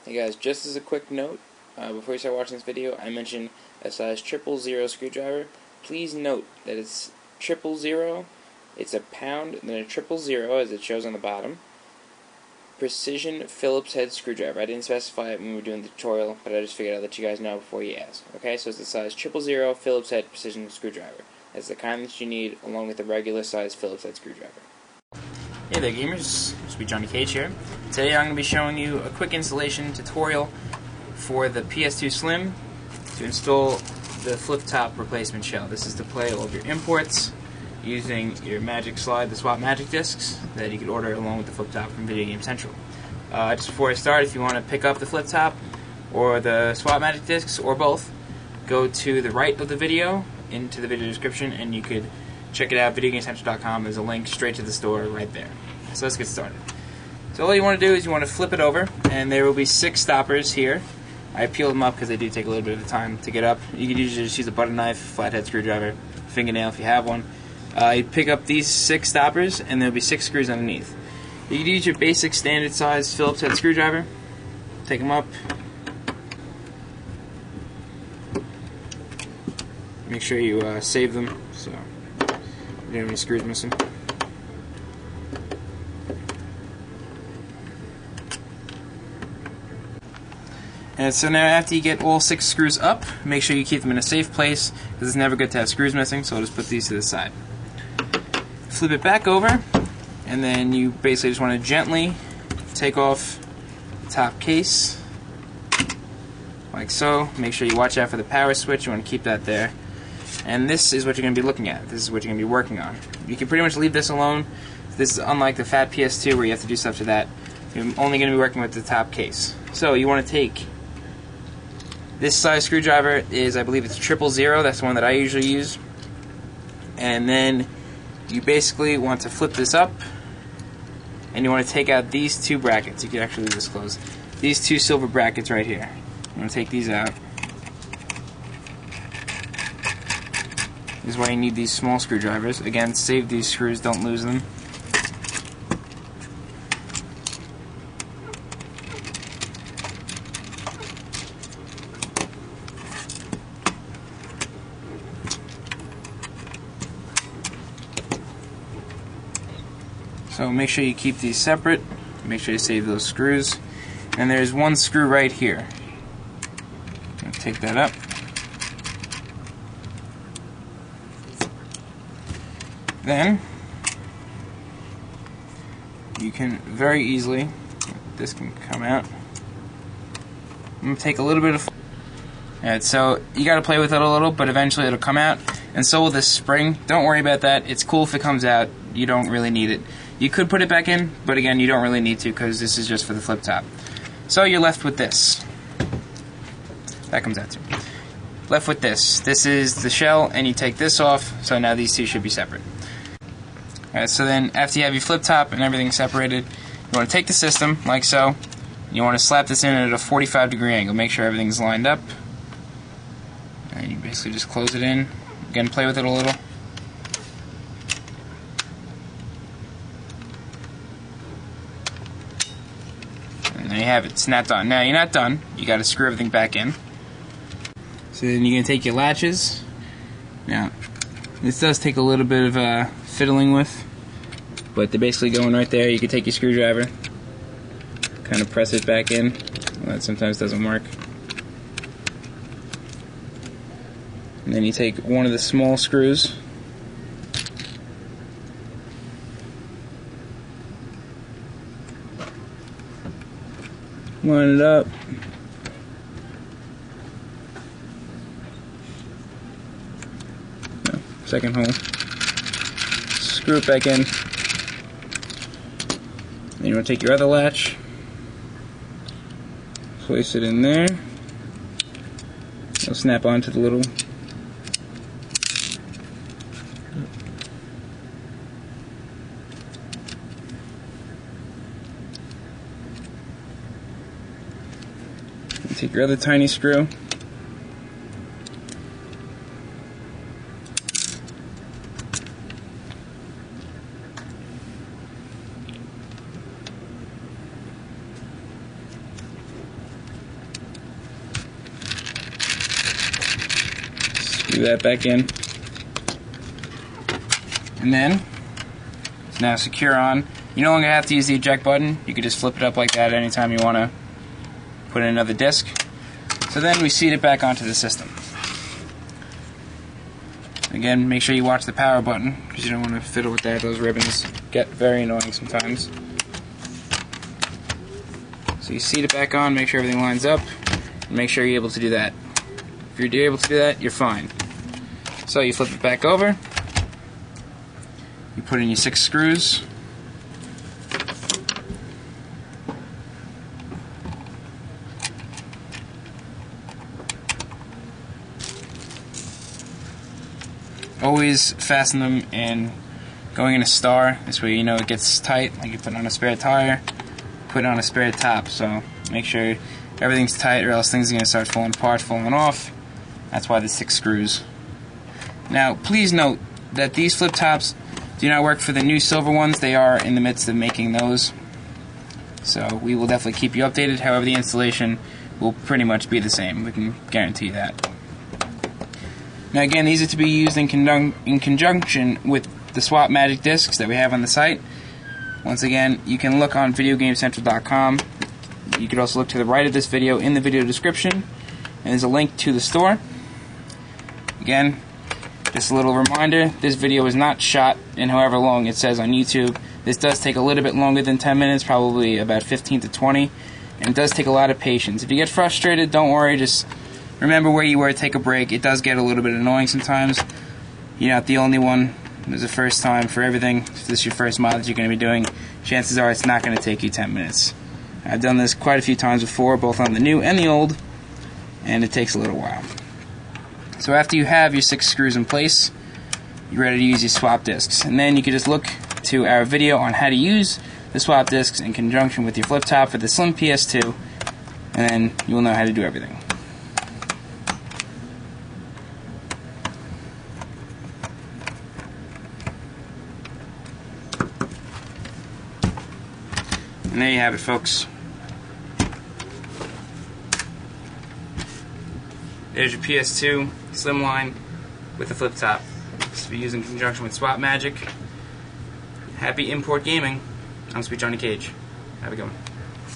Hey guys, just as a quick note, before you start watching this video, I mentioned a size 000 screwdriver. Please note that it's 000, it's a pound, and then a 000 as it shows on the bottom. Precision Phillips head screwdriver. I didn't specify it when we were doing the tutorial, but I just figured I'd let you guys know before you ask. Okay, so it's the size 000 Phillips head precision screwdriver. That's the kind that you need along with the regular size Phillips head screwdriver. Hey there gamers, it's me Johnny Cage here. Today I'm going to be showing you a quick installation tutorial for the PS2 Slim to install the flip-top replacement shell. This is to play all of your imports using your Magic Slide, the swap Magic discs that you could order along with the flip-top from Video Game Central. Just before I start, if you want to pick up the flip-top or the swap Magic discs or both, go to the right of the video into the video description and you could check it out, videogamecentral.com. There's a link straight to the store right there. So let's get started. So all you want to do is you want to flip it over, and there will be 6 stoppers here. I peeled them up because they do take a little bit of time to get up. You can usually just use a butter knife, flathead screwdriver, fingernail if you have one. You pick up these 6 stoppers, and there will be 6 screws underneath. You can use your basic standard size Phillips head screwdriver. Take them up. Make sure you save them so you don't have any screws missing. And so now after you get all 6 screws up, make sure you keep them in a safe place because it's never good to have screws missing, so I'll just put these to the side. Flip it back over, and then you basically just want to gently take off the top case, like so. Make sure you watch out for the power switch, you want to keep that there. And this is what you're going to be looking at. This is what you're going to be working on. You can pretty much leave this alone. This is unlike the fat PS2 where you have to do stuff to that. You're only going to be working with the top case. So you want to take this size screwdriver is, I believe it's 000. That's the one that I usually use. And then you basically want to flip this up, and you want to take out these 2 brackets. You can actually leave this closed. These 2 silver brackets right here. You want to take these out. This is why you need these small screwdrivers. Again, save these screws, don't lose them. So make sure you keep these separate. Make sure you save those screws. And there's 1 screw right here. Take that up. Then you can very easily, this can come out. I'm going to take a little bit of. Alright, so you got to play with it a little, but eventually it'll come out. And so will this spring. Don't worry about that. It's cool if it comes out. You don't really need it. You could put it back in, but again, you don't really need to because this is just for the flip top. So you're left with this. That comes out too. Left with this. This is the shell, and you take this off, so now these 2 should be separate. Alright, so then after you have your flip top and everything separated, you want to take the system, like so. You want to slap this in at a 45-degree angle. Make sure everything's lined up. And you basically just close it in. Again, play with it a little. And there you have it. It's not done. Now, you're not done. You got to screw everything back in. So then you're going to take your latches. Now, this does take a little bit of fiddling with, but they're basically going right there. You can take your screwdriver, kind of press it back in. Well, that sometimes doesn't work. And then you take one of the small screws, line it up, no, second hole, screw it back in. Then you want to take your other latch, place it in there. It'll snap onto the little. Take your other tiny screw. Screw that back in. And then, it's now secure on. You no longer have to use the eject button. You can just flip it up like that anytime you want to put in another disc. So then we seat it back onto the system. Again, make sure you watch the power button, because you don't want to fiddle with that. Those ribbons get very annoying sometimes. So you seat it back on, make sure everything lines up, and make sure you're able to do that. If you're able to do that, you're fine. So you flip it back over, you put in your 6 screws, always fasten them in going in a star. This way you know it gets tight, like you put on a spare tire, put on a spare top. So make sure everything's tight, or else things are going to start falling apart, falling off. That's why the 6 screws. Now please note that these flip tops do not work for the new silver ones. They are in the midst of making those, so we will definitely keep you updated. However, the installation will pretty much be the same. We can guarantee that. Now again, these are to be used in conjunction with the Swap Magic discs that we have on the site. Once again, you can look on videogamecentral.com. You can also look to the right of this video in the video description, and there's a link to the store. Again, just a little reminder, this video is not shot in however long it says on YouTube. This does take a little bit longer than 10 minutes, probably about 15 to 20, and it does take a lot of patience. If you get frustrated, don't worry, just remember where you were, take a break. It does get a little bit annoying sometimes. You're not the only one. There's a first time for everything. If this is your first mod that you're going to be doing, chances are it's not going to take you 10 minutes. I've done this quite a few times before, both on the new and the old, and it takes a little while. So after you have your 6 screws in place, you're ready to use your swap discs. And then you can just look to our video on how to use the swap discs in conjunction with your flip top for the Slimline-PS2, and then you will know how to do everything. And there you have it, folks. There's your PS2 Slimline with the flip top. This will be used in conjunction with Swap Magic. Happy import gaming. I'm Sweet Johnny Cage. Have a good one.